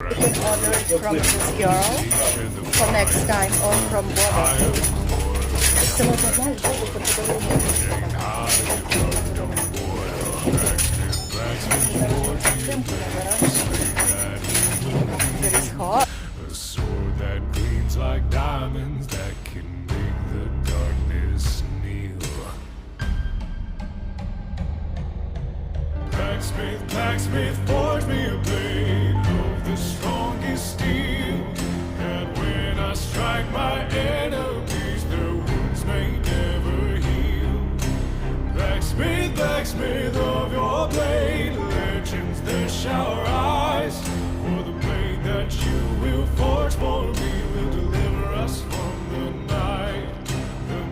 You can order it from this girl for next time or from Broe. Це можна, знаєш, зробити There is hot. A sword that gleams like diamonds that can make the darkness kneel. Blacksmith, blacksmith, forge me a blade of the strongest steel. And when I strike my enemies, their wounds may never heal. Blacksmith, blacksmith of your blade, legends there shall rise. For the blade that you will forge for